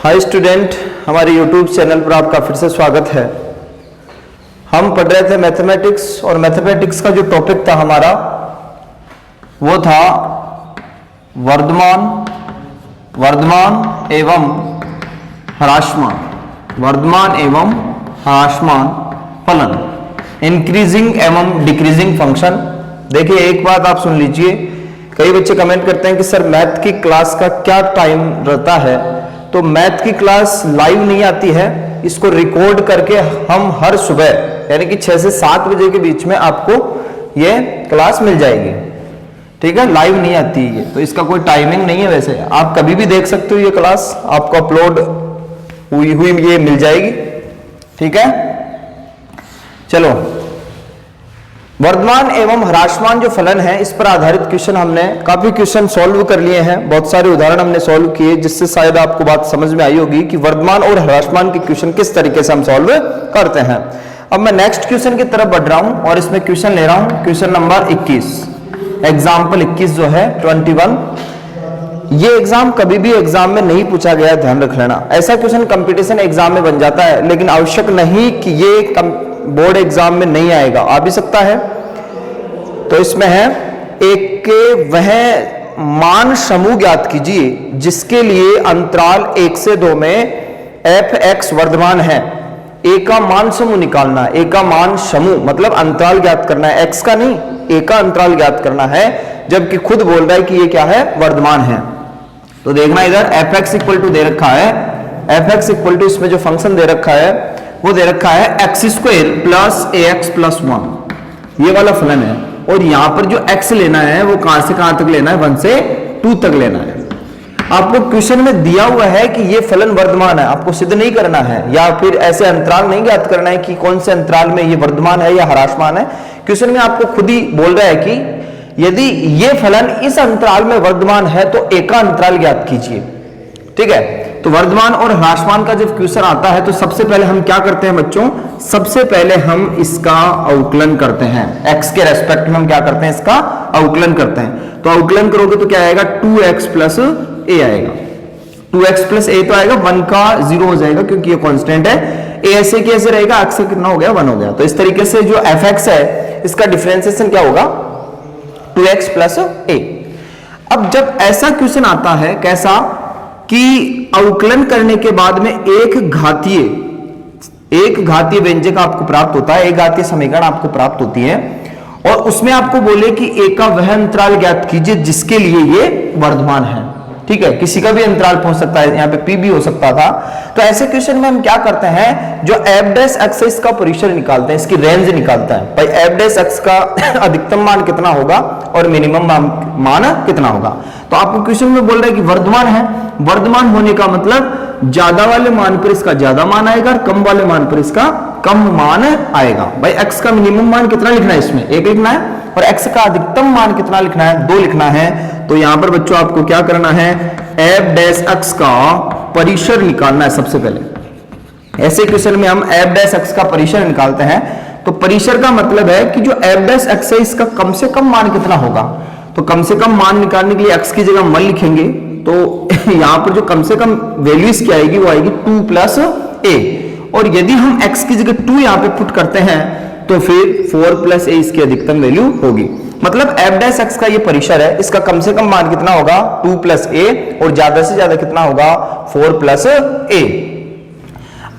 Hi student, हमारे YouTube channel पर आपका फिर से स्वागत है। हम पढ़ रहे थे मैथमेटिक्स और मैथमेटिक्स का जो टॉपिक था हमारा वो था वर्धमान एवं ह्रासमान फलन, इंक्रीजिंग एवं डिक्रीजिंग फंक्शन। देखिए एक बात आप सुन लीजिए, कई बच्चे कमेंट करते हैं कि सर मैथ की क्लास का क्या टाइम रहता है। तो मैथ की क्लास लाइव नहीं आती है, इसको रिकॉर्ड करके हम हर सुबह यानी कि 6 से 7 बजे के बीच में आपको ये क्लास मिल जाएगी। ठीक है, लाइव नहीं आती है तो इसका कोई टाइमिंग नहीं है। वैसे आप कभी भी देख सकते हो, ये क्लास आपको अपलोड हुई ये मिल जाएगी। ठीक है, चलो वर्धमान एवं ह्रासमान जो फलन है इस पर आधारित क्वेश्चन हमने काफी क्वेश्चन सॉल्व कर लिए हैं, बहुत सारे उदाहरण हमने सॉल्व किए, जिससे शायद आपको बात समझ में आई होगी कि वर्धमान और ह्रासमान के क्वेश्चन किस तरीके से हम सॉल्व करते हैं। अब मैं नेक्स्ट क्वेश्चन की तरफ बढ़ रहा हूं और इसमें क्वेश्चन ले रहा हूं क्वेश्चन नंबर 21, एग्जाम्पल 21 जो है 21। ये एग्जाम कभी भी एग्जाम में नहीं पूछा गया, ध्यान रख लेना। ऐसा क्वेश्चन कंपटीशन एग्जाम में बन जाता है, लेकिन आवश्यक नहीं कि ये बोर्ड एग्जाम में नहीं आएगा, आ भी सकता है। तो इसमें है एक के वह मान समूह ज्ञात कीजिए जिसके लिए अंतराल 1 से 2 में f(x) वर्धमान है। ए का मान समूह निकालना है। ए का मान समूह मतलब अंतराल ज्ञात करना है, x का नहीं, ए का अंतराल ज्ञात करना है, जबकि खुद बोल रहा है कि ये क्या है, वर्धमान है। तो देखना इधर f(x) इक्वल टू दे रखा है, f(x) इक्वल टू इसमें जो फंक्शन दे रखा है वो दे रखा है x² + ax + 1, ये वाला फलन है। और यहां पर जो x लेना है वो कहां से कहां तक लेना है, 1 से 2 तक लेना है। आपको क्वेश्चन में दिया हुआ है कि ये फलन वर्धमान है, आपको सिद्ध नहीं करना है या फिर ऐसे अंतराल नहीं ज्ञात करना है कि कौन से अंतराल में ये वर्धमान है या ह्रासमान है। क्वेश्चन में आपको खुद ही बोल रहा है कि यदि ये फलन इस अंतराल में वर्धमान है तो ए का अंतराल ज्ञात कीजिए। ठीक है, तो वर्धमान और ह्रासमान का जब क्वेश्चन आता है तो सबसे पहले हम क्या करते हैं बच्चों, सबसे पहले हम इसका अवकलन करते हैं। x के रेस्पेक्ट में हम क्या करते हैं, इसका अवकलन करते हैं। तो अवकलन करोगे तो क्या आएगा, 2x + a आएगा। 2x + a तो आएगा, 1 का 0 हो जाएगा क्योंकि ये कांस्टेंट है। a ऐसे कैसे रहेगा, x से कितना हो गया, 1 हो गया। तो इस तरीके से जो f(x) है इसका डिफरेंशिएशन क्या होगा, 2x + a। अब जब ऐसा क्वेश्चन आता है कैसा कि अवकलन करने के बाद में एक घातीय व्यंजक आपको प्राप्त होता है, एक घातीय समीकरण आपको प्राप्त होती है, और उसमें आपको बोले कि ए का वह अंतराल ज्ञात कीजिए जिसके लिए ये वर्धमान है। ठीक है, किसी का भी अंतराल पहुंच सकता है, यहाँ पे p भी हो सकता था। तो ऐसे क्वेश्चन में हम क्या करते हैं, जो f' है इसका परिसर निकालते हैं, इसकी रेंज निकालता है। भाई f' का अधिकतम मान कितना होगा और मिनिमम मान कितना होगा। तो आपको क्वेश्चन में बोल रहा है कि वर्धमान है, वर्धमान होने का मतलब ज्यादा वाले मान पर इसका ज्यादा मान आएगा और कम वाले मान पर इसका कम मान आएगा। भाई x का मिनिमम मान कितना लिखना है, इसमें 1 लिखना है, और x का अधिकतम मान कितना लिखना है, 2 लिखना है। तो यहां पर बच्चों आपको क्या करना है, f' का परिसर निकालना है सबसे पहले। ऐसे क्वेश्चन में हम f' का परिसर निकालते हैं। तो परिसर का मतलब है कि जो f' है इसका कम से कम मान कितना होगा। तो कम से कम मान निकालने के लिए x की जगह 1 लिखेंगे, तो यहां पर जो कम से कम वैल्यू इसकी आएगी वो आएगी 2 + a। और यदि हम x की जगह 2 यहां पे पुट करते हैं तो फिर 4 + a इसकी अधिकतम वैल्यू होगी। मतलब f' का ये परिसर है, इसका कम से कम मान कितना होगा, 2 + a, और ज्यादा से ज्यादा कितना होगा, 4 + a।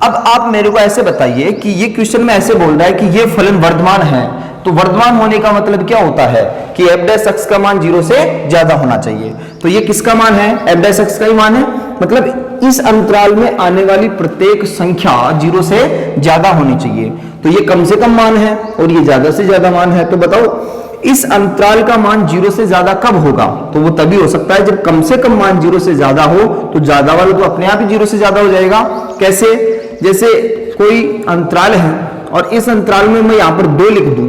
अब आप मेरे को ऐसे बताइए कि ये क्वेश्चन में ऐसे बोल रहा है कि ये फलन वर्धमान है, तो वर्धमान होने का मतलब क्या होता है कि f' का मान 0 से ज्यादा होना चाहिए। तो ये किसका मान है, f' का ही मान है, मतलब इस अंतराल में आने वाली प्रत्येक संख्या 0 से ज्यादा होनी चाहिए। तो ये कम से कम मान है और ये ज्यादा से ज्यादा मान है। तो बताओ इस अंतराल का मान 0 से ज्यादा कब होगा, तो वो तभी हो सकता है जब कम से कम मान 0 से ज्यादा हो। तो ज्यादा वाला तो अपने आप ही 0 से ज्यादा हो जाएगा। कैसे, जैसे कोई अंतराल है और इस अंतराल में मैं यहां पर 2 लिख दूं,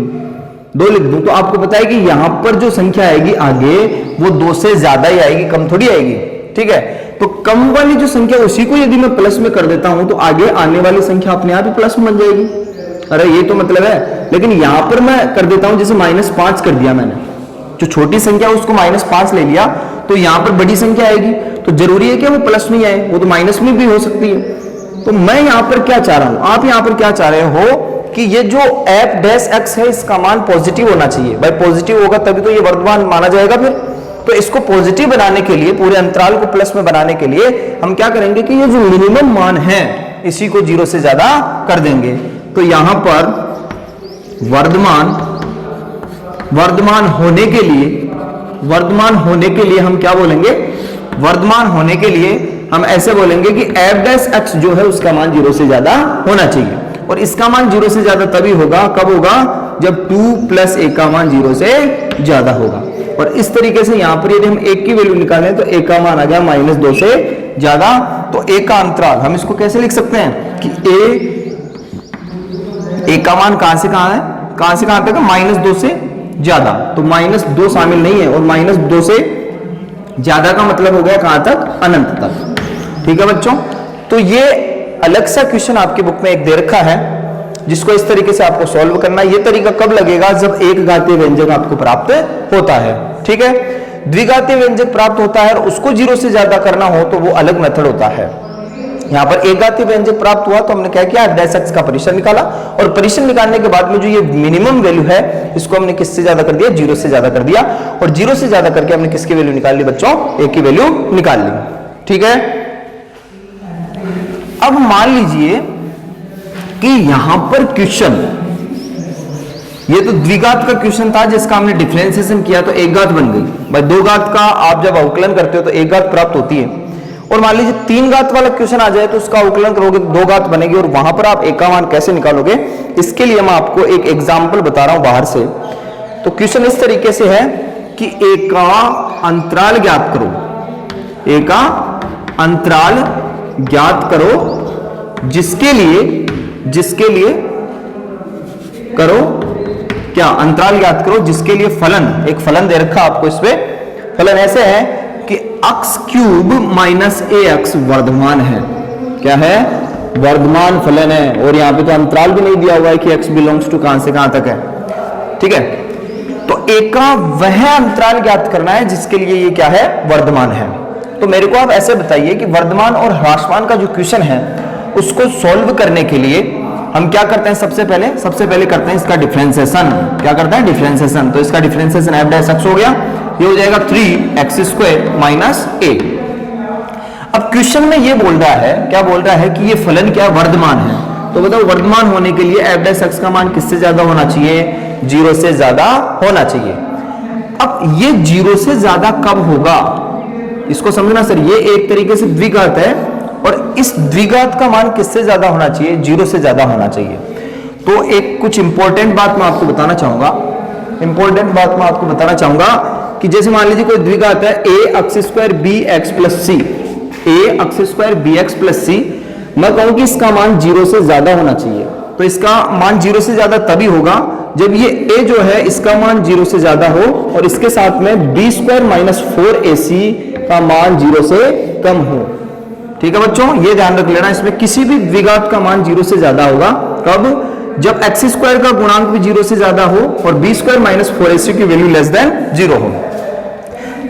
तो आपको पता है कि यहां पर जो संख्या आएगी आगे वो 2 से ज्यादा ही आएगी, कम थोड़ी आएगी। ठीक है, तो कम वाली जो संख्या उसी को यदि मैं प्लस में कर देता हूं तो आगे आने वाली संख्या अपने आप ही प्लस में बन जाएगी। अरे ये तो मतलब है, लेकिन यहां पर मैं कर देता हूं, जैसे -5 कर दिया मैंने, जो छोटी संख्या उसको -5 ले लिया, तो यहां पर बड़ी संख्या आएगी। तो जरूरी है कि वो प्लस में आए, वो तो माइनस में भी हो सकती है। तो मैं यहां पर क्या चाह रहा हूं, आप यहां पर क्या चाह रहे हो कि ये जो एफ डैश एक्स है इसका मान पॉजिटिव होना चाहिए। भाई पॉजिटिव होगा तभी तो ये वर्धमान माना जाएगा फिर। तो इसको पॉजिटिव बनाने के लिए, पूरे अंतराल को प्लस में बनाने के लिए हम क्या करेंगे कि ये जो मिनिमम मान है इसी को 0 से ज्यादा कर देंगे। तो यहां पर वर्धमान होने के लिए हम क्या बोलेंगे, वर्धमान होने के लिए हम ऐसे बोलेंगे कि एफ डैश एक्स जो है उसका मान 0 से ज्यादा होना चाहिए। और इसका मान 0 से ज्यादा तभी होगा, कब होगा, जब 2 + a का मान 0 से ज्यादा होगा। और इस तरीके से यहां पर यदि हम एक की वैल्यू निकालें तो a का मान आ गया -2 से ज्यादा। तो a का अंतराल हम इसको कैसे लिख सकते हैं कि a का मान कहां से कहां है, कहां से कहां तक, -2 से ज्यादा। तो -2 शामिल नहीं है, और -2 से ज्यादा का मतलब हो गया कहां तक, अनंत तक। ठीक है बच्चों, तो ये अलग सा क्वेश्चन आपकी बुक में एक दे रखा है जिसको इस तरीके से आपको सॉल्व करना है। ये तरीका कब लगेगा, जब एक घातीय व्यंजक आपको प्राप्त होता है। ठीक है, द्विघातीय व्यंजक प्राप्त होता है और उसको 0 से ज्यादा करना हो तो वो अलग मेथड होता है। यहां पर एक घातीय व्यंजक प्राप्त हुआ तो हमने क्या किया, डैश एक्स का परिसर निकाला, और परिसर निकालने के बाद में जो ये मिनिमम वैल्यू है इसको हमने किससे ज्यादा कर दिया, 0 से ज्यादा कर दिया। और 0 से ज्यादा करके हमने किसकी वैल्यू निकाल ली बच्चों, एक की वैल्यू निकाल ली। ठीक है, अब मान लीजिए कि यहां पर क्वेश्चन, ये तो द्विघात का क्वेश्चन था जिसका हमने डिफरेंशिएशन किया तो एक घात बन गई। भाई दो घात का आप जब अवकलन करते हो तो एक घात प्राप्त होती है। और मान लीजिए 3 घात वाला क्वेश्चन आ जाए तो उसका अवकलन करोगे तो 2 घात बनेगी, और वहां पर आप एक का मान कैसे निकालोगे, इसके लिए मैं आपको एक एग्जाम्पल बता रहा हूं बाहर से। तो क्वेश्चन इस तरीके से है कि एक का अंतराल ज्ञात करो, एक का अंतराल ज्ञात करो जिसके लिए करो क्या, अंतराल ज्ञात करो जिसके लिए फलन, एक फलन दे रखा आपको, इसमें फलन ऐसे है कि x³ - ax वर्धमान है। क्या है, वर्धमान फलन है। और यहां पे तो अंतराल भी नहीं दिया हुआ है कि x बिलोंग्स टू कहां से कहां तक है। ठीक है, तो एक का वह अंतराल ज्ञात करना है जिसके लिए ये क्या है, वर्धमान है। तो मेरे को आप ऐसे बताइए कि वर्धमान और ह्रासमान का जो क्वेश्चन है उसको सॉल्व करने के लिए हम क्या करते हैं, सबसे पहले करते हैं इसका डिफरेंशिएशन। क्या करते हैं, डिफरेंशिएशन। तो इसका डिफरेंशिएशन f डैश x हो गया, ये हो जाएगा 3x² - a। अब क्वेश्चन में ये बोल रहा है, क्या बोल रहा है कि ये फलन क्या, वर्धमान है। तो बताओ वर्धमान होने के लिए f डैश x का मान किससे ज्यादा होना चाहिए, 0 से ज्यादा होना चाहिए। अब ये 0 से ज्यादा कब होगा, इसको समझना सर। ये एक तरीके से द्विघात है और इस द्विघात का मान किससे ज्यादा होना चाहिए, 0 से ज्यादा होना चाहिए। तो एक कुछ इंपॉर्टेंट बात मैं आपको बताना चाहूंगा, कि जैसे मान लीजिए कोई द्विघात है a² bx + c, a² bx + c, मैं कहूं कि इसका मान 0 से ज्यादा होना चाहिए। तो इसका मान 0 से ज्यादा तभी होगा जब ये a जो है इसका मान 0 से ज्यादा हो और इसके साथ में b² - 4ac का मान 0 से कम हो। ठीक है बच्चों, ये ध्यान रख लेना, इसमें किसी भी द्विघात का मान 0 से ज्यादा होगा कब, जब x² का गुणांक भी 0 से ज्यादा हो और b² - 4ac की वैल्यू <0 हो।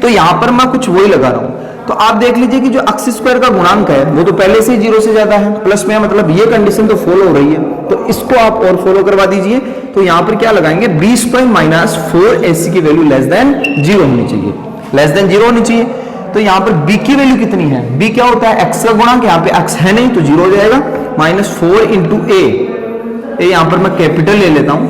तो यहां पर मैं कुछ वही लगा रहा हूं। तो आप देख लीजिए कि जो x² का गुणांक है वो तो पहले से ही 0 से ज्यादा है, प्लस में, मतलब ये कंडीशन तो फॉलो हो रही है, तो इसको आप और फॉलो करवा दीजिए। तो यहां पर क्या लगाएंगे, b² - 4ac की वैल्यू <0 होनी चाहिए, <0 होनी चाहिए। तो यहां पर b की वैल्यू कितनी है, b क्या होता है, x का गुणांक, यहां पे x है नहीं तो 0 हो जाएगा, -4 × a। यहां पर मैं कैपिटल ले लेता हूं,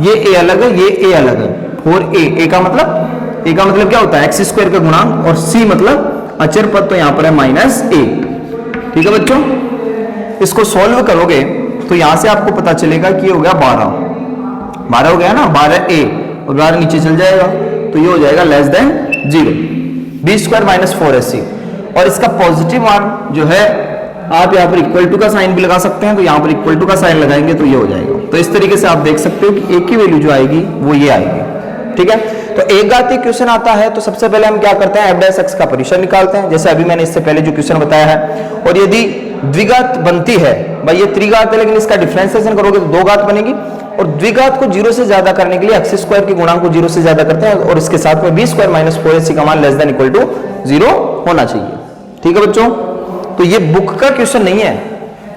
ये a अलग है, ये a अलग है, 4a। a का मतलब क्या होता है, x² का गुणांक, और c मतलब अचर पद, तो यहां पर है -a। ठीक है बच्चों, इसको सॉल्व करोगे तो यहां से आपको पता चलेगा कि ये हो गया 12 हो गया ना, 12a, और 12 नीचे चल जाएगा तो ये हो जाएगा <0, b² - 4ac। और इसका पॉजिटिव मान जो है आप यहाँ पर इक्वल टू का साइन भी लगा सकते हैं, तो यहाँ पर इक्वल टू का साइन लगाएंगे तो ये हो जाएगा। तो इस तरीके से आप देख सकते हो कि एक की वैल्यू जो आएगी वो ये आएगी। ठीक है, तो एक घातीय क्वेश्चन आता है तो सबसे पहले हम क्या करते हैं, f डैश x का परिसर निकालते हैं, जैसे अभी मैंने इससे पहले जो क्वेश्चन बताया है। और यदि द्विघात बनती है, भाई ये त्रिघात है लेकिन इसका डिफरेंशिएशन करोगे तो 2 घात बनेगी। और द्विघात को 0 से ज्यादा करने के लिए x² के गुणांक को 0 से ज्यादा करते हैं और इसके साथ में b² - 4ac का मान <= 0 होना चाहिए। ठीक है बच्चों, तो ये बुक का क्वेश्चन नहीं है,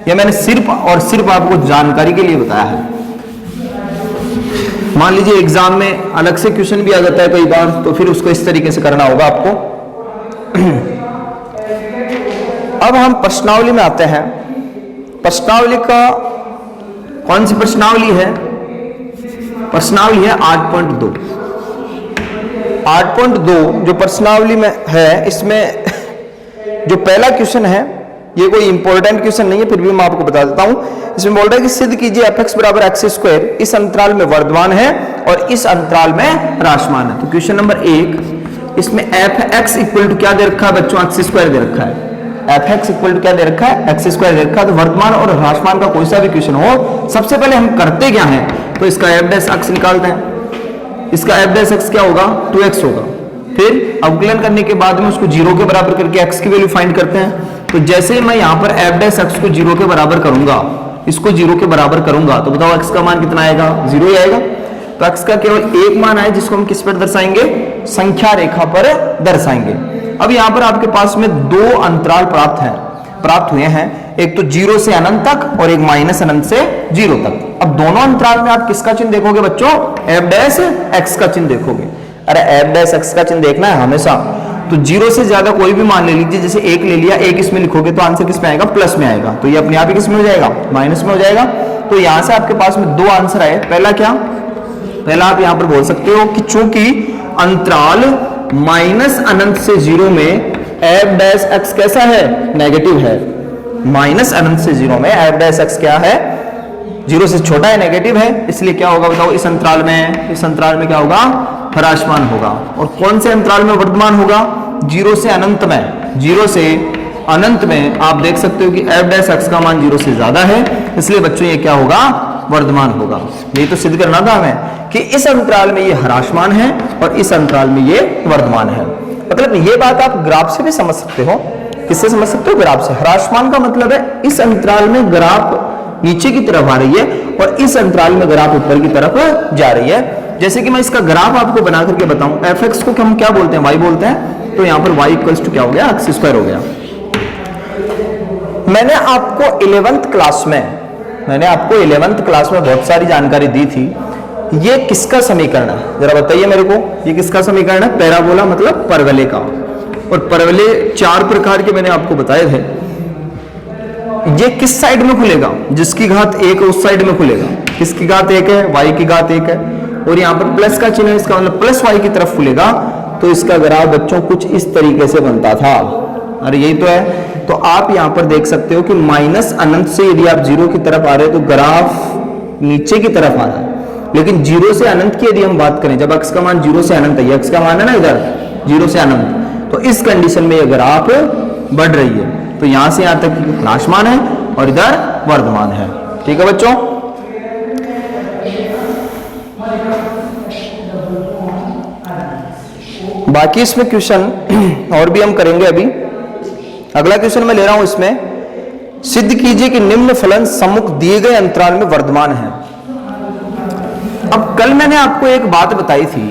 ये मैंने सिर्फ और सिर्फ आपको जानकारी के लिए बताया है। मान लीजिए एग्जाम में अलग से क्वेश्चन भी आ जाता है कई बार, तो फिर उसको इस तरीके से करना होगा आपको। अब हम प्रश्नावली में आते हैं। प्रश्नावली का कौन सी प्रश्नावली है? प्रश्नावली है 8.2। 8.2 जो प्रश्नावली में है, इसमें जो पहला क्वेश्चन है, ये कोई इंपॉर्टेंट क्वेश्चन नहीं है, फिर भी मैं आपको बता देता हूं। इसमें बोल रहा है कि सिद्ध कीजिए f(x) बराबर x² इस अंतराल में वर्धमान है और इस अंतराल में ह्रासमान है। तो क्वेश्चन नंबर 1, इसमें f(x) इक्वल टू क्या दे रखा है बच्चों? x² दे रखा है। f(x) इक्वल टू क्या दे रखा है? x² दे रखा है। तो वर्धमान और ह्रासमान का कोई सा भी क्वेश्चन हो, सबसे पहले हम करते क्या है, तो इसका f' निकालते हैं। इसका f' क्या होगा? 2x होगा। फिर अवकलन करने के बाद में उसको 0 के बराबर करके x की वैल्यू फाइंड करते हैं। तो जैसे मैं यहां पर f' को 0 के बराबर करूंगा, इसको 0 के बराबर करूंगा, तो बताओ x का मान कितना आएगा? 0 ही आएगा। तो x का केवल एक मान आए, जिसको हम किस पर दर्शाएंगे? संख्या रेखा पर दर्शाएंगे। अब यहां पर आपके पास में दो अंतराल प्राप्त हुए हैं, एक तो 0 से अनंत तक और एक माइनस अनंत से 0 तक। अब दोनों अंतराल में आप किसका चिन्ह देखोगे बच्चों? f' का चिन्ह देखोगे। अरे f' का चिन्ह देखना है हमेशा। तो 0 से ज्यादा कोई भी मान ले लीजिए, जैसे 1 ले लिया, 1 इसमें लिखोगे तो आंसर किस में आएगा? प्लस में आएगा। तो ये अपने आप ही किस में हो जाएगा? माइनस में हो जाएगा। तो यहां से आपके पास में दो आंसर आए। पहला क्या? पहला आप यहां पर बोल सकते हो कि चूंकि अंतराल माइनस अनंत से 0 में f' कैसा है? नेगेटिव है। माइनस अनंत से 0 में f' क्या है? 0 से छोटा है, नेगेटिव है, इसलिए क्या होगा बताओ? इस अंतराल में क्या होगा? ह्रासमान होगा। और कौन से अंतराल में वर्धमान होगा? 0 से अनंत में। 0 से अनंत में आप देख सकते हो कि f' का मान 0 से ज्यादा है, इसलिए बच्चों ये क्या होगा? वर्धमान होगा। यही तो सिद्ध करना था हमें कि इस अंतराल में ये ह्रासमान है और इस अंतराल में ये वर्धमान है। मतलब ये बात आप ग्राफ से भी समझ सकते हो। किससे समझ सकते हो? ग्राफ से। ह्रासमान का मतलब है इस अंतराल में ग्राफ नीचे की तरफ आ रही है और इस अंतराल में ग्राफ ऊपर की तरफ जा रही है। जैसे कि मैं इसका ग्राफ आपको बना करके बताऊं, f(x) को हम क्या बोलते हैं? y बोलते हैं। तो यहां पर y इक्वल्स टू क्या हो गया? x² हो गया। मैंने आपको 11th क्लास में बहुत सारी जानकारी दी थी। ये किसका समीकरण है? जरा बताइए मेरे को, ये किसका समीकरण है? पैराबोला मतलब परवलय का। और परवलय 4 प्रकार के मैंने आपको बताए थे। ये किस साइड में खुलेगा? जिसकी घात 1 है उस साइड में खुलेगा। किसकी घात 1 है? y की घात 1 है, और यहाँ पर प्लस का चिन्ह है, इसका मतलब प्लस y की तरफ खुलेगा। तो इसका ग्राफ बच्चों कुछ इस तरीके से बनता था। अरे यही तो है। तो आप यहाँ पर देख सकते हो कि माइनस अनंत से यदि आप 0 की तरफ आ रहे हो तो ग्राफ नीचे की तरफ आ रहा है। लेकिन 0 से अनंत की यदि हम बात करें, जब x का मान 0 से अनंत है, x का मान है ना इधर 0 से अनंत, तो इस कंडीशन में यह ग्राफ बढ़ रही है। तो यहां से यहां तक ह्रासमान है और इधर वर्धमान है। ठीक है बच्चों? बाकी इसमें क्वेश्चन और भी हम करेंगे। अभी अगला क्वेश्चन मैं ले रहा हूं। इसमें सिद्ध कीजिए कि निम्न फलन सम्मुख दिए गए अंतराल में वर्धमान है। अब कल मैंने आपको एक बात बताई थी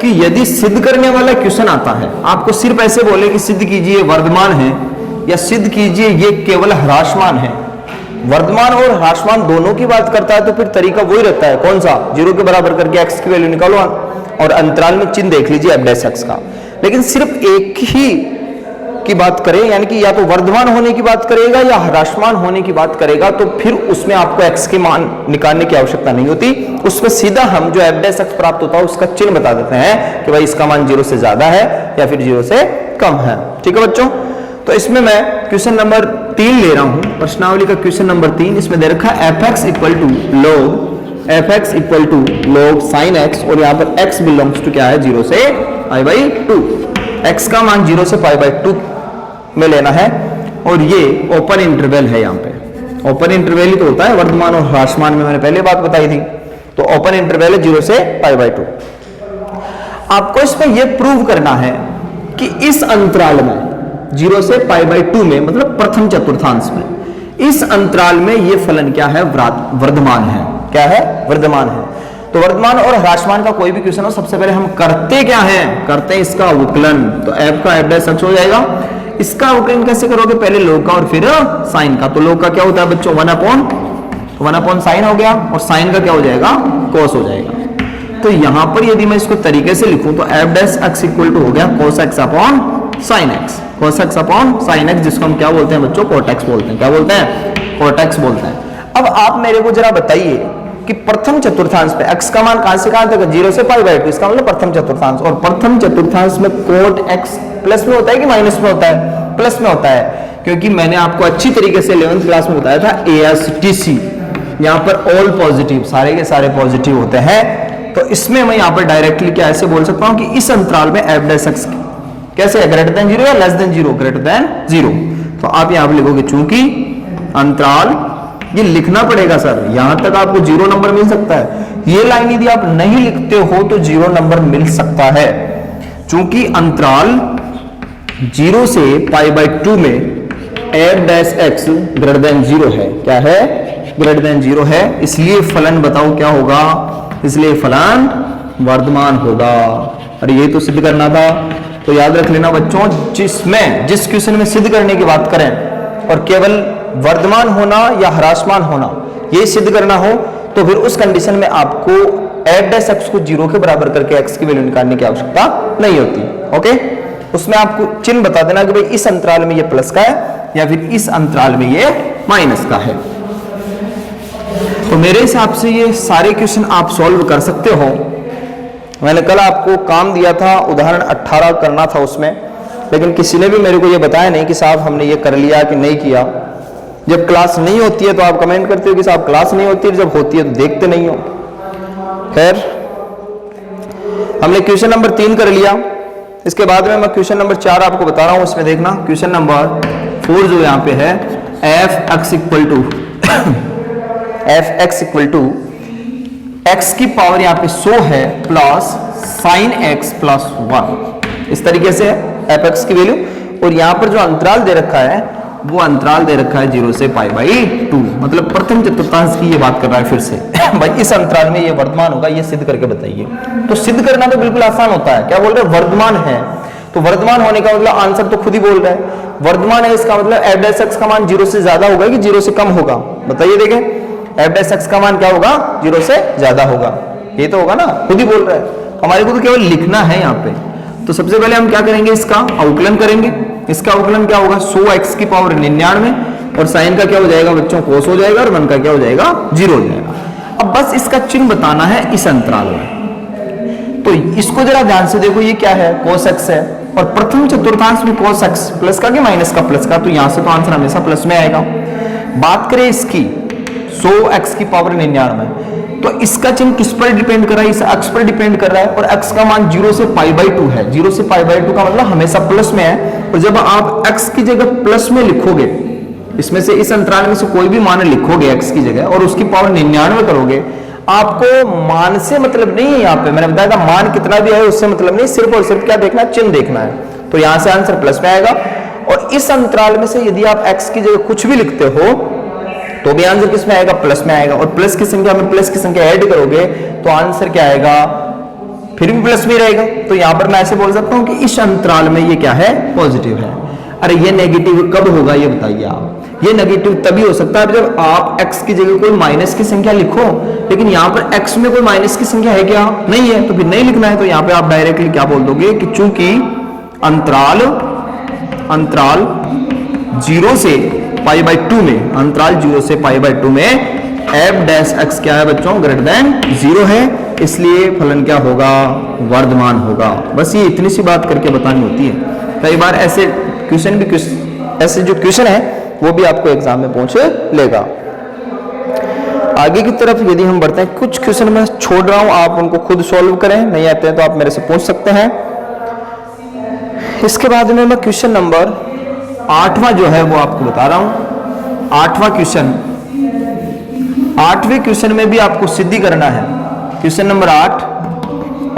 कि यदि सिद्ध करने वाला क्वेश्चन आता है, आपको सिर्फ ऐसे बोले कि सिद्ध कीजिए वर्धमान है या सिद्ध कीजिए ये केवल ह्रासमान है, वर्धमान और ह्रासमान दोनों की बात करता है, तो फिर तरीका वही रहता है। कौन सा? 0 के बराबर करके x की वैल्यू निकालो और अंतराल में चिन्ह देख लीजिए f' का। लेकिन सिर्फ एक ही की बात करें, यानी कि या तो वर्धमान होने की बात करेगा या ह्रासमान होने की बात करेगा, तो फिर उसमें आपको x के मान निकालने की आवश्यकता नहीं होती। उसमें सीधा हम जो f' प्राप्त होता है उसका चिन्ह बता देते हैं कि भाई इसका मान 0 से ज्यादा है या फिर 0 से कम है। ठीक है बच्चों? तो इसमें मैं क्वेश्चन नंबर 3 ले रहा हूं, प्रश्नावली का क्वेश्चन नंबर 3। इसमें दे रखा है f(x) equal to log sin x, और यहाँ पर x बिलोंग्स टू क्या है? 0 से π/2। x का मान 0 से π/2 में लेना है, और ये ओपन इंटरवल है। यहाँ पे ओपन इंटरवल ही तो होता है वर्धमान और ह्रासमान में, मैंने पहले बात बताई थी। तो ओपन इंटरवल है 0 से π/2। आपको इसमें यह प्रूव करना है कि इस अंतराल में 0 से π/2 में, मतलब प्रथम चतुर्थांश में, इस अंतराल में यह फलन क्या है? वर्धमान है। क्या है? वर्धमान है। तो वर्धमान और ह्रासमान का कोई भी क्वेश्चन हो, सबसे पहले हम करते क्या हैं? करते हैं इसका अवकलन। तो f का f' हो जाएगा। इसका अवकलन कैसे करोगे, पहले log का और फिर साइन का। तो log का क्या होता है बच्चों 1 साइन हो गया, और साइन का क्या हो जाएगा cos हो जाएगा। तो यहां पर यदि मैं इसको तरीके से लिखूं तो f dash x equal to हो गया cos x upon sin x, cos x upon sin x, जिसको हम क्या बोलते हैं बच्चों cot x बोलते हैं। क्या बोलते हैं, cot x बोलते हैं। अब आप मेरे को जरा बताइए कि प्रथम चतुर्थांश पे x का मान कहां से कहां तक, 0 से π/2, इसका मतलब प्रथम चतुर्थांश। और प्रथम चतुर्थांश में cot x प्लस में होता है कि माइनस में होता है, प्लस में होता है, क्योंकि मैंने आपको अच्छी तरीके से 11th क्लास में बताया था ASTC, यहाँ पर ऑल पॉजिटिव, सारे के सारे पॉजिटिव होते हैं। तो इसमें मैं यहाँ पर डायरेक्टली क्या ऐसे बोल सकता हूँ कि इस अंतराल में f डैश x कैसे है, ग्रेटर देन 0 या लेस देन 0, ग्रेटर देन 0। तो आप यहाँ पर लिखोगे चूंकि अंतराल, ये लिखना पड़ेगा सर, यहां तक आपको 0 नंबर मिल सकता है। ये लाइन यदि आप नहीं लिखते हो तो 0 नंबर मिल सकता है, चूंकि अंतराल 0 से π/2 में f dash x greater than 0 है। क्या है, ग्रेटर देन 0 है, इसलिए फलन बताओ क्या होगा, इसलिए फलन वर्धमान होगा। अरे ये तो सिद्ध करना था, तो याद रख लेना बच्चों, जिस क्वेश्चन में सिद्ध करने की बात करें और केवल वर्धमान होना या ह्रासमान होना ये सिद्ध करना हो, तो फिर उस कंडीशन में आपको f डैश x को 0 के बराबर करके x की वैल्यू निकालने की आवश्यकता नहीं होती। ओके, उसमें आपको चिन्ह बता देना कि भाई इस अंतराल में ये प्लस का है या फिर इस अंतराल में ये माइनस का है। तो मेरे हिसाब से ये सारे क्वेश्चन आप सॉल्व कर सकते हो। मैंने कल आपको काम दिया था, उदाहरण 18 करना था उसमें, लेकिन किसी ने भी मेरे को ये बताया नहीं कि साहब हमने ये कर लिया कि नहीं किया। जब क्लास नहीं होती है तो आप कमेंट करते हो कि साहब क्लास नहीं होती है, जब होती है तो देखते नहीं हो। खैर, हमने क्वेश्चन नंबर 3 कर लिया। इसके बाद में मैं क्वेश्चन नंबर 4 आपको बता रहा हूं, उसमें देखना क्वेश्चन नंबर 4 जो यहाँ पे है, f x equal to x की पावर यहाँ पे 100 है प्लस साइन x प्लस 1, इस तरीके से f x की वैल्यू। और यहाँ पर जो अंतराल दे रखा है वो अंतराल दे रखा है 0 से π/2, मतलब प्रथम चतुर्थांश की ये बात कर रहा है फिर से भाई इस अंतराल में ये वर्धमान होगा, ये सिद्ध करके बताइए। तो सिद्ध करना तो बिल्कुल आसान होता है। क्या बोल रहे हैं, वर्धमान है, तो वर्धमान होने का मतलब आंसर तो खुद ही बोल रहा है, वर्धमान है, इसका मतलब f डैश x का मान 0 से ज्यादा होगा कि 0 से कम होगा, बताइए। देखें f डैश x का मान क्या होगा, 0 से ज्यादा होगा, ये तो होगा ना, खुद ही बोल रहा है। हमारे को तो केवल लिखना है यहाँ पे। तो सबसे पहले हम क्या करेंगे, इसका अवकलन करेंगे। इसका अवकलन क्या होगा, 100x की पावर 99, और साइन का क्या हो जाएगा बच्चों, कोस हो जाएगा, और 1 का क्या हो जाएगा, 0 हो जाएगा। अब बस इसका चिन्ह बताना है इस अंतराल में। तो इसको जरा ध्यान से देखो, ये क्या है, cos x है, और प्रथम चतुर्थांश में cos x प्लस का कि माइनस का, प्लस का, तो यहां से तो आंसर हमेशा प्लस में आएगा। बात करें इसकी 100x की पावर 99, तो इसका चिन्ह किस पर डिपेंड कर रहा है, इस x पर डिपेंड कर रहा है, और x का मान 0 से π/2 है। 0 से π/2 का मतलब हमेशा प्लस में है, और जब आप x की जगह प्लस में लिखोगे, इसमें से इस अंतराल में से कोई भी मान लिखोगे x की जगह और उसकी पावर 99 करोगे, आपको मान से मतलब नहीं है। यहाँ पे मैंने बताया था मान कितना भी है उससे मतलब नहीं, सिर्फ और सिर्फ क्या देखना है, चिन्ह देखना है। तो यहां से आंसर प्लस में आएगा। और इस अंतराल में से यदि आप x की जगह कुछ भी लिखते हो तो भी आंसर किस में आएगा, प्लस में आएगा। और प्लस की संख्या में प्लस की संख्या ऐड करोगे तो आंसर क्या आएगा, फिर भी प्लस में रहेगा। तो यहां पर मैं ऐसे बोल सकता हूं कि इस अंतराल में ये क्या है, पॉजिटिव है। अरे ये नेगेटिव कब होगा ये बताइए आप। ये नेगेटिव तभी हो सकता है जब आप x की जगह कोई माइनस की संख्या लिखो, लेकिन यहाँ पर x में कोई माइनस की संख्या है क्या, नहीं है, तो फिर नहीं लिखना है। तो यहाँ पे आप डायरेक्टली क्या बोल दोगे कि चूंकि अंतराल 0 से π/2 में, अंतराल 0 से π/2 में f डैश x क्या है बच्चों, ग्रेटर देन 0 है, इसलिए फलन क्या होगा, वर्धमान होगा। बस ये इतनी सी बात करके बतानी होती है। कई बार ऐसे क्वेश्चन भी, ऐसे जो क्वेश्चन है वो भी आपको एग्जाम में पहुंच लेगा। आगे की तरफ यदि हम बढ़ते हैं, कुछ क्वेश्चन मैं छोड़ रहा हूं, आप उनको खुद सॉल्व करें, नहीं आते हैं तो आप मेरे से पूछ सकते हैं। इसके बाद में मैं क्वेश्चन नंबर 8वां जो है वो आपको बता रहा हूं। 8वां क्वेश्चन, 8वें क्वेश्चन में भी आपको सिद्धि करना है, क्वेश्चन नंबर 8,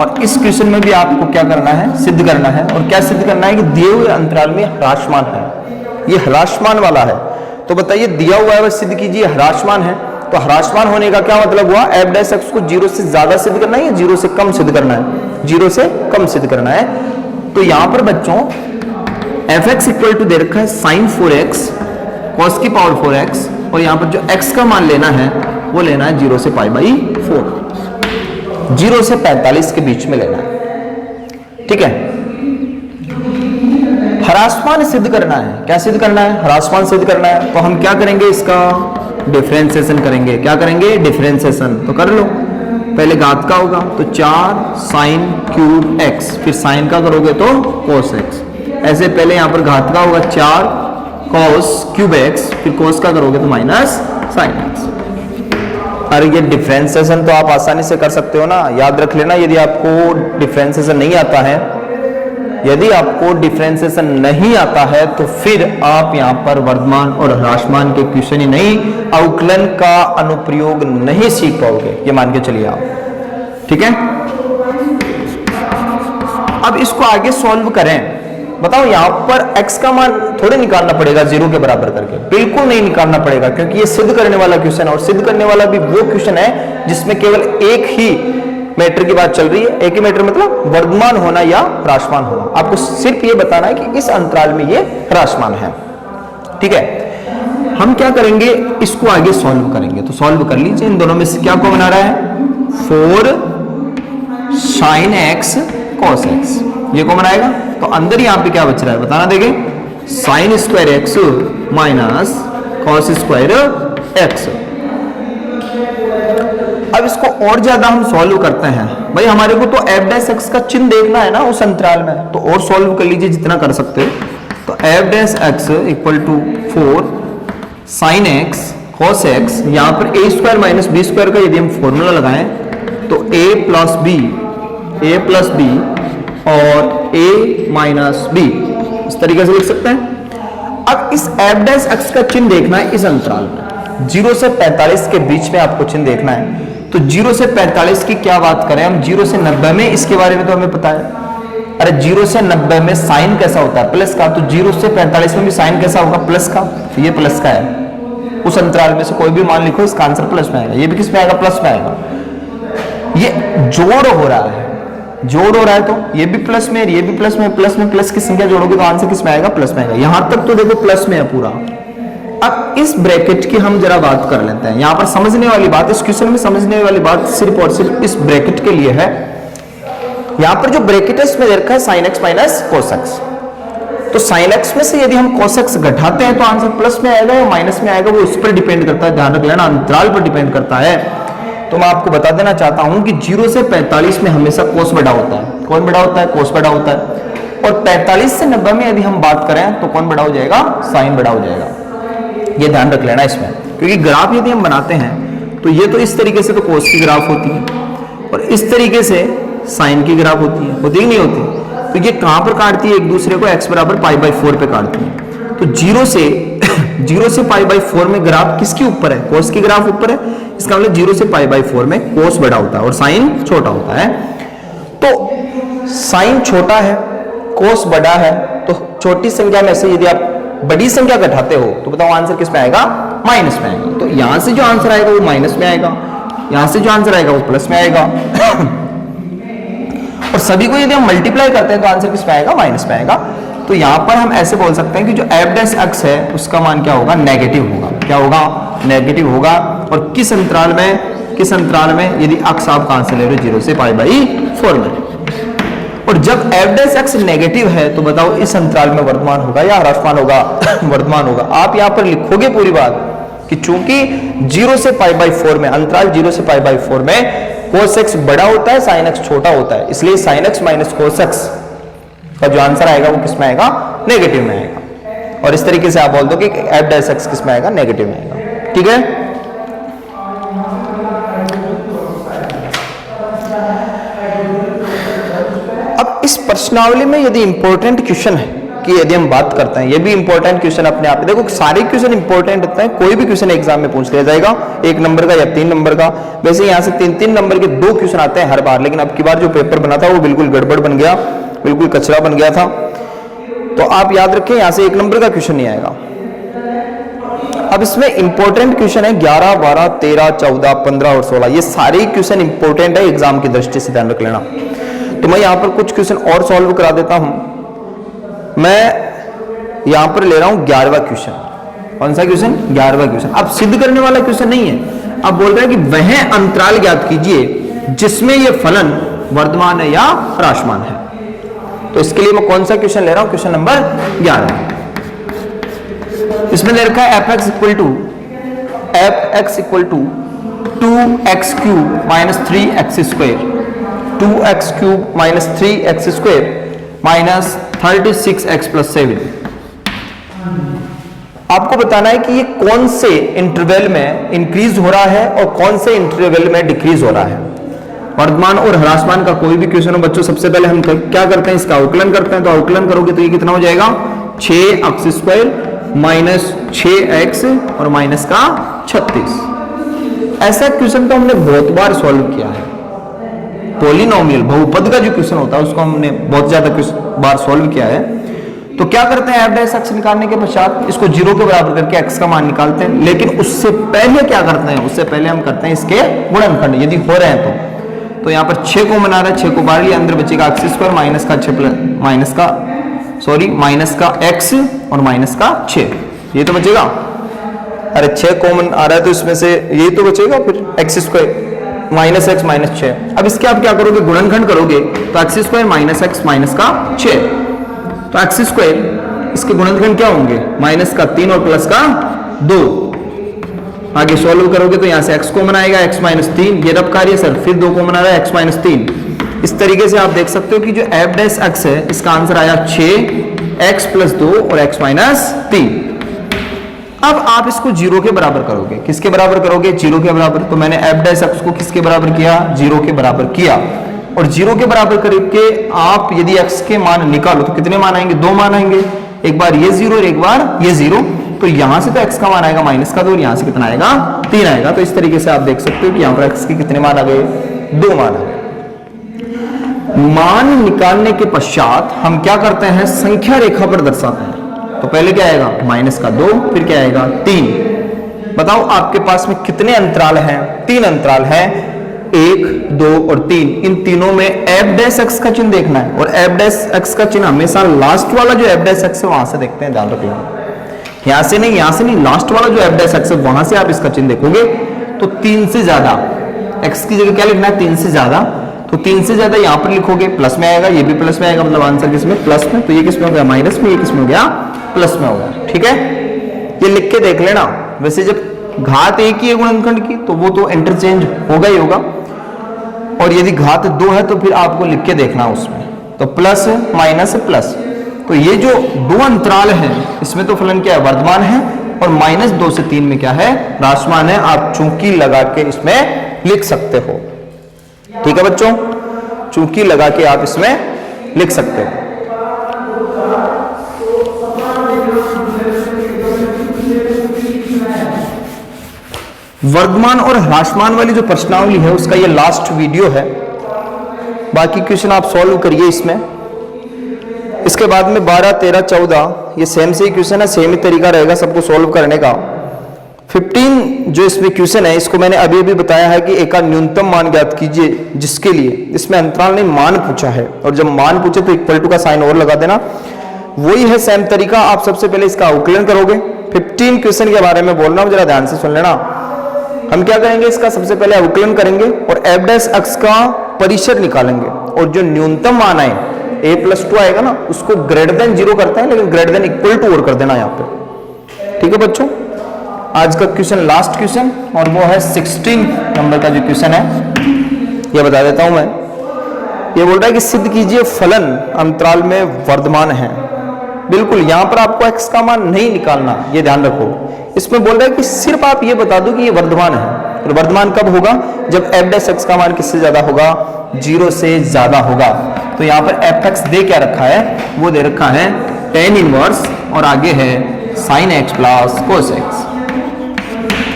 और इस क्वेश्चन में भी आपको क्या करना है, सिद्ध करना है। और क्या सिद्ध करना है कि दिए हुए अंतराल में ह्रासमान है, ये ह्रासमान वाला है। तो बताइए, दिया हुआ है वह सिद्ध कीजिए, ह्रासमान है। तो ह्रासमान होने का क्या मतलब हुआ, f डैश x को 0 से ज्यादा सिद्ध करना है या 0 से कम सिद्ध करना है, 0 से कम सिद्ध करना है। तो यहां पर बच्चों एफ एक्स इक्वल टू दे रखा है साइन 4x कॉस की पावर 4x, और यहां पर जो x का मान लेना है वो लेना है 0 से पाई बाई 4, 0 से 45 के बीच में लेना है। ठीक है, ह्रासमान सिद्ध करना है। क्या सिद्ध करना है? ह्रासमान सिद्ध करना है। तो हम क्या करेंगे? इसका डिफरेंशिएशन करेंगे। क्या करेंगे? डिफरेंशिएशन। तो कर लो, पहले घात का होगा तो 4 साइन क्यूब x, फिर साइन का करोगे तो cos x। ऐसे पहले यहां पर घात का होगा 4 cos क्यूब x, फिर cos का करोगे तो माइनस साइन x। अरे ये डिफरेंशिएशन तो आप आसानी से कर सकते हो ना, याद रख लेना। यदि आपको डिफरेंशिएशन नहीं आता है, यदि आपको डिफरेंशिएशन नहीं आता है तो फिर आप यहां पर वर्धमान और ह्रासमान के क्वेश्चन ही नहीं, अवकलन का अनुप्रयोग नहीं सीख पाओगे, ये मान के चलिए आप। ठीक है, अब इसको आगे सॉल्व करें। बताओ यहां पर x का मान थोड़े निकालना पड़ेगा 0 के बराबर करके, बिल्कुल नहीं निकालना पड़ेगा, क्योंकि ये सिद्ध करने वाला क्वेश्चन है, और सिद्ध करने वाला भी वो क्वेश्चन है जिसमें केवल एक ही मैटर की बात चल रही है। एक ही मैटर मतलब वर्धमान होना या ह्रासमान होना। आपको सिर्फ ये बताना है कि इस अंतराल में ये ह्रासमान है। ठीक है, हम क्या करेंगे? इसको आगे सॉल्व करेंगे। तो सॉल्व कर लीजिए, इन दोनों में से क्या कॉमन आ रहा है? 4 साइन x cos x, ये कॉमन आएगा। तो अंदर यहां पे क्या बच रहा है बताना देंगे? Sine square x minus cos square x। अब इसको और ज्यादा हम सॉल्व करते हैं। भाई हमारे को तो f डैश x का चिन्ह देखना है ना उस अंतराल में, तो और सॉल्व कर लीजिए जितना कर सकते हो। तो f dash x equal to 4 sine x cos x, यहां पर a square minus b square का यदि हम फॉर्मूला लगाएं तो a प्लस बी और a माइनस बी, इस तरीके से लिख सकते हैं। अब इस f डैश x का चिन्ह देखना है इस अंतराल में, 0 से 45 के बीच में आपको चिन्ह देखना है। तो 0 से 45 की क्या बात करें हम? 0 से 90 में, इसके बारे में तो हमें पता है। अरे 0 से 90 में साइन कैसा होता है? प्लस का। तो 0 से 45 में भी साइन कैसा होगा? प्लस का। तो ये प्लस का है। उस अंतराल में से कोई भी मान लिखो, इसका आंसर प्लस में आएगा। ये भी किस में आएगा? प्लस में आएगा। ये जोड़ हो रहा है, जोड़ हो रहा है, तो ये भी प्लस में, ये भी प्लस में, प्लस में प्लस की संख्या जोड़ोगे तो आंसर किस में आएगा? प्लस में आएगा। यहां तक तो देखो प्लस में है पूरा। अब इस ब्रैकेट की हम जरा बात कर लेते हैं। यहां पर समझने वाली बात, इस क्वेश्चन में समझने वाली बात सिर्फ और सिर्फ इस ब्रैकेट के लिए है। यहां पर जो ब्रैकेट है इसमें रखा है sin x minus cos x। तो sin x में से यदि हम cos x घटाते हैं तो आंसर प्लस में आएगा या माइनस में आएगा, वो उस पर डिपेंड करता है। ध्यान रख लेना, अंतराल पर डिपेंड करता है। तो मैं आपको बता देना चाहता हूं कि 0 से 45 में हमेशा cos बड़ा होता है। कौन बड़ा होता है? cos बड़ा होता है। और 45 से 90 में यदि हम बात करें तो कौन बड़ा हो जाएगा? sin बड़ा हो जाएगा। ये ध्यान रख लेना इसमें, क्योंकि ग्राफ यदि हम बनाते हैं तो ये तो इस तरीके से तो cos की ग्राफ होती है, और इस तरीके से sin की ग्राफ होती है कि नहीं होती? तो ये कहां पर काटती है? एक दूसरे को x बराबर पाई बाई 4 पे काटती है। तो 0 से पाई बाई 4 में ग्राफ किसके ऊपर है? cos की ग्राफ ऊपर है। इसका मतलब 0 से पाई बाई 4 में cos बड़ा होता है और sin छोटा होता है। तो sin छोटा है, cos बड़ा है, तो छोटी संख्या में से यदि आप बड़ी संख्या घटाते हो तो बताओ आंसर किस में आएगा? माइनस में आएगा। तो यहां से जो आंसर आएगा वो माइनस में आएगा, यहां से जो आंसर आएगा वो प्लस में आएगा। और सभी को यदि हम मल्टीप्लाई करते हैं तो आंसर किस में आएगा? माइनस में आएगा। तो यहां पर हम ऐसे बोल सकते हैं कि जो f डैश x है उसका मान क्या होगा? नेगेटिव होगा। क्या होगा? नेगेटिव होगा। और किस अंतराल में? किस अंतराल में? यदि x आप कहां से ले रहे हो? 0 से पाई बाई 4 में। और जब f डैश x नेगेटिव है तो बताओ इस अंतराल में वर्धमान होगा या ह्रासमान होगा? वर्धमान होगा। आप यहां पर लिखोगे पूरी बात कि चूंकि 0 से पाई बाई 4 में, अंतराल 0 से पाई बाई 4 में cos x बड़ा होता है, sin x छोटा होता है, इसलिए sin x minus cos x का जो आंसर आएगा वो किस में आएगा? नेगेटिव में आएगा। और इस तरीके से आप बोल दो कि f डैश x किस में आएगा? नेगेटिव में आएगा। ठीक है, अब इस प्रश्नावली में यदि इंपॉर्टेंट क्वेश्चन है कि यदि हम बात करते हैं, ये भी इंपॉर्टेंट क्वेश्चन अपने आप में, देखो सारे क्वेश्चन इंपॉर्टेंट होते हैं, कोई भी क्वेश्चन एग्जाम में पूछ लिया जाएगा 1 नंबर का या 3 नंबर का। वैसे यहाँ से 3-3 नंबर के 2 क्वेश्चन आते हैं हर बार, लेकिन अब की बार जो पेपर बना था वो बिल्कुल गड़बड़ बन गया, बिल्कुल कचरा बन गया था। तो आप याद रखें यहाँ से 1 नंबर का क्वेश्चन नहीं आएगा। अब इसमें इंपॉर्टेंट क्वेश्चन है 11, 12, 13, 14, 15 और 16, ये सारे क्वेश्चन इंपॉर्टेंट है एग्जाम की दृष्टि से, ध्यान रख लेना। तो मैं यहाँ पर कुछ क्वेश्चन और सॉल्व करा देता हूं। मैं यहां पर ले रहा हूं 11वां क्वेश्चन। कौन सा क्वेश्चन? 11वां क्वेश्चन। अब सिद्ध करने वाला क्वेश्चन नहीं है, अब बोल रहा है कि वह अंतराल ज्ञात कीजिए जिसमें यह फलन वर्धमान है या ह्रासमान है। तो इसके लिए मैं कौन सा क्वेश्चन ले रहा हूं? Question number 11। इसमें दे रखा है f x equal to 2x cube minus 3x square, 2x cube minus 3x square minus 36x plus 7। आपको बताना है कि ये कौन से इंटरवल में इंक्रीज हो रहा है और कौन से इंटरवल में डिक्रीज हो रहा है। वर्धमान और ह्रासमान का कोई भी क्वेश्चन हो बच्चों, सबसे पहले हम क्या करते हैं? इसका अवकलन करते हैं। तो अवकलन करोगे तो ये कितना हो जाएगा? 6x स्क्वायर माइनस 6x और माइनस का 36। ऐसा क्वेश्चन तो हमने बहुत बार सॉल्व किया है। पॉलिनोमियल बहुपद का जो क्वेश्चन होता है उसको हमने बहुत ज्यादा बार सॉल्व किया है। तो क्या करते हैं? एफ डैश एक्स निकालने के पश्चात इसको 0 के बराबर करके एक्स का मान निकालते हैं, लेकिन उससे पहले क्या करते हैं? उससे पहले हम करते हैं इसके गुणनखंड, यदि हो रहे हैं तो यहाँ पर 6 को बना रहा है, 6 को बाहर लिया, अंदर बचेगा एक्स स्क्वायर माइनस का 6 माइनस का x और माइनस का 6, ये तो बचेगा। अरे 6 कॉमन आ रहा है तो इसमें से यही तो बचेगा, फिर x square minus x minus 6। अब इसके आप क्या करोगे? गुणनखंड करोगे तो x square minus x minus का 6, तो एक्स स्क्वायर इसके गुणनखंड क्या होंगे? माइनस का 3 और प्लस का 2। आगे सॉल्व करोगे तो यहां से x कॉमन आएगा, x माइनस 3, ये रब कार्य सर, फिर 2 कॉमन आ रहा है x माइनस 3। इस तरीके से आप देख सकते हो कि जो एफ डैश एक्स है इसका आंसर आया 6x प्लस 2 और x माइनस 3। अब आप इसको 0 के बराबर करोगे। किसके बराबर करोगे? 0 के बराबर। तो मैंने एफ डैश एक्स को किसके बराबर किया? 0 के बराबर किया। और 0 के बराबर करके आप यदि x के मान निकालो तो कितने मान आएंगे? 2 मान आएंगे। एक बार ये 0 और एक बार ये 0, तो यहां से तो x का मान आएगा माइनस का 2 और यहां से कितना आएगा? 3 आएगा। तो इस तरीके से आप देख सकते हो कि यहां पर x के कितने मान आ गए? 2 मान आ गए। मान निकालने के पश्चात हम क्या करते हैं? संख्या रेखा पर दर्शाते हैं। तो पहले क्या आएगा? माइनस का 2, फिर क्या आएगा? 3। बताओ आपके पास में कितने अंतराल हैं? 3 अंतराल हैं, 1, 2 और 3। इन तीनों में एफ डैश एक्स का चिन्ह देखना है, और एफ डैश एक्स का चिन्ह हमेशा लास्ट वाला जो एफ डैश एक्स है वहां से देखते हैं, ध्यान रखिएगा। यहां से नहीं, लास्ट वाला जो एफ डैश एक्स है वहां से आप इसका चिन्ह देखोगे तो 3 से ज्यादा, एक्स की जगह क्या लिखना है? 3 से ज्यादा। तो 3 से ज्यादा यहां पर लिखोगे प्लस में आएगा, ये भी प्लस में आएगा, मतलब आंसर किसमें? प्लस में। तो ये किसमें हो गया? माइनस में। ये किसमें हो गया? प्लस में हो गया। ठीक है, ये लिख के देख लेना। वैसे जब घात एक ही है गुणनखंड की तो वो तो इंटरचेंज होगा ही होगा, और यदि घात 2 है तो फिर आपको लिख के देखना उसमें। तो प्लस माइनस प्लस, तो ये जो 2 अंतराल हैं इसमें तो फलन क्या है? वर्धमान है, और माइनस 2 से 3 में क्या है? ह्रासमान है। आप चूंकि लगा के इसमें लिख सकते हो। ठीक है बच्चों, चूंकि लगा के आप इसमें लिख सकते हो। वर्धमान और ह्रासमान वाली जो प्रश्नावली है उसका ये लास्ट वीडियो है। बाकी क्वेश्चन आप सॉल्व करिए इसमें। इसके बाद में 12, 13, 14 ये सेम से ही क्वेश्चन है, सेम ही तरीका रहेगा सबको सॉल्व करने का। 15 जो इसमें क्वेश्चन है इसको मैंने अभी अभी बताया है कि एक का न्यूनतम मान ज्ञात कीजिए, जिसके लिए इसमें अंतराल ने मान पूछा है, और जब मान पूछे तो इक्वल टू का साइन और लगा देना। वही है सेम तरीका। आप सबसे पहले इसका अवकलन करोगे। 15 क्वेश्चन के बारे में बोल रहा हूं, जरा ध्यान से सुन लेना। हम क्या करेंगे? इसका सबसे पहले अवकलन करेंगे और एफ डैश एक्स का परिसर निकालेंगे, और जो न्यूनतम मान आए a+2 आएगा ना, उसको ग्रेटर देन 0 करते हैं, लेकिन ग्रेटर देन इक्वल टू और कर देना यहाँ पे। ठीक है बच्चों, आज का क्वेश्चन लास्ट क्वेश्चन, और वो है 16 नंबर का जो क्वेश्चन है, ये बता देता हूं मैं। ये बोल रहा है कि सिद्ध कीजिए फलन अंतराल में वर्धमान है। बिल्कुल, यहां पर आपको x का मान नहीं निकालना, ये ध्यान रखो। इसमें बोल रहा है कि सिर्फ आप ये बता दो कि ये वर्धमान है। और वर्धमान कब होगा? जब एफ डैश एक्स का मान किससे ज्यादा होगा? 0 से ज्यादा होगा। तो यहाँ पर एफ एक्स दे क्या रखा है? वो दे रखा है tan इनवर्स, और आगे है sin x plus cos x।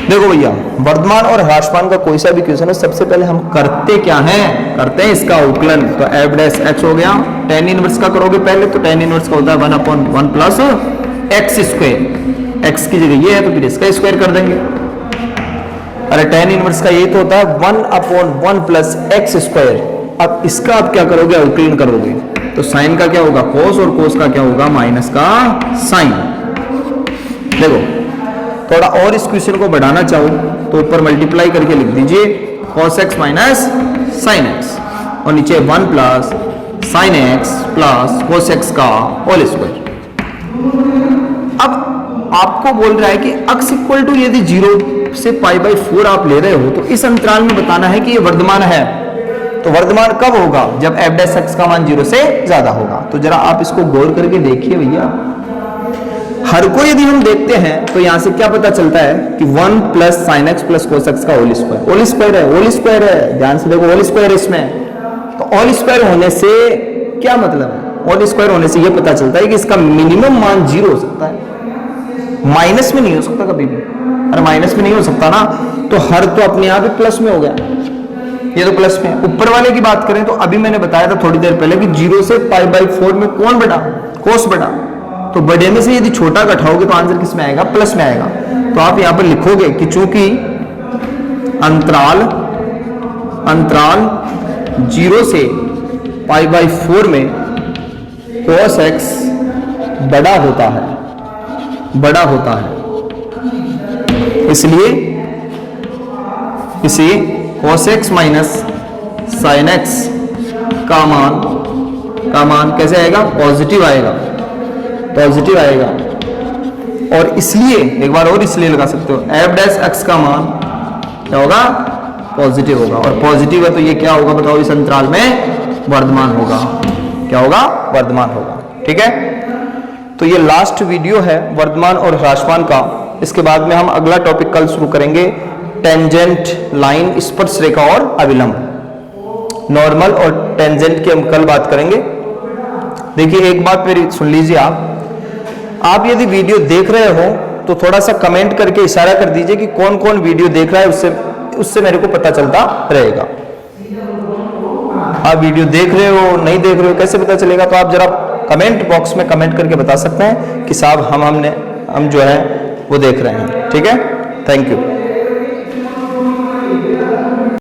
देखो भैया, वर्धमान और ह्रासमान का कोई सा भी क्वेश्चन है, सबसे पहले हम करते क्या हैं? करते हैं इसका अवकलन। तो एफ डैश एक्स हो गया, tan इनवर्स का करोगे पहले, तो tan इनवर्स का होता है 1/1 प्लस एक्स स्क्वायर। एक्स की जगह ये है तो फिर इसका स्क्वायर कर देंगे। अरे tan इनवर्स का यही तो होता है 1/1 प्लस एक्स स्क्वायर। अब इसका आप क्या करोगे? अवकलन करोगे। तो साइन का क्या होगा कोस और कोस का क्या होगा माइनस का साइन। देखो थोड़ा और इस क्वेश्चन को बढ़ाना चाहो तो ऊपर मल्टीप्लाई करके लिख दीजिए cos x minus sine x और नीचे 1 plus sine x plus cos x का होल स्क्वायर। अब आपको बोल रहा है कि x इक्वल टू यदि 0 से π/4 आप ले रहे हो तो इस अंतराल में बताना है कि ये वर्धमान है। तो वर्धमान कब होगा जब f' का मान 0 से ज्यादा होगा। तो जरा आप इसको गौर करके देखिए भैया, हर को यदि हम देखते हैं तो यहां से क्या पता चलता है कि 1 plus sine x plus cos x का होल स्क्वायर है, ध्यान से देखो होल स्क्वायर है इसमें। तो होल स्क्वायर होने से क्या मतलब है, होल स्क्वायर होने से यह पता चलता है कि इसका मिनिमम मान 0 हो सकता है, माइनस में नहीं हो सकता कभी भी। अरे माइनस में नहीं हो सकता ना, तो हर तो अपने आप ही प्लस में हो गया, ये तो प्लस में। ऊपर वाले की बात करें तो अभी मैंने बताया था थोड़ी देर पहले कि 0 से π/4 में कौन बड़ा, कोस बड़ा। तो बड़े में से यदि छोटा घटाओगे तो आंसर किस में आएगा, प्लस में आएगा। तो आप यहां पर लिखोगे कि चूंकि अंतराल 0 से π/4 में cos x बड़ा होता है, इसलिए इसे cos x minus sin x का मान कैसे आएगा, पॉजिटिव आएगा। और इसलिए एक बार और इसलिए लगा सकते हो f' का मान क्या होगा, पॉजिटिव होगा। और पॉजिटिव है तो ये क्या होगा बताओ, इस अंतराल में वर्धमान होगा। क्या होगा, वर्धमान होगा। ठीक है, तो ये लास्ट वीडियो है वर्धमान और ह्रासमान का। इसके बाद में हम अगला टॉपिक कल शुरू करेंगे, टेंजेंट लाइन, स्पर्श रेखा और अभिलंब। नॉर्मल और टेंजेंट की हम कल बात करेंगे। देखिए एक बात मेरी सुन लीजिए, आप यदि वीडियो देख रहे हो तो थोड़ा सा कमेंट करके इशारा कर दीजिए कि कौन कौन वीडियो देख रहा है, उससे मेरे को पता चलता रहेगा। आप वीडियो देख रहे हो नहीं देख रहे हो कैसे पता चलेगा, तो आप जरा कमेंट बॉक्स में कमेंट करके बता सकते हैं कि साहब हम जो है वो देख रहे हैं। ठीक है, थैंक यू।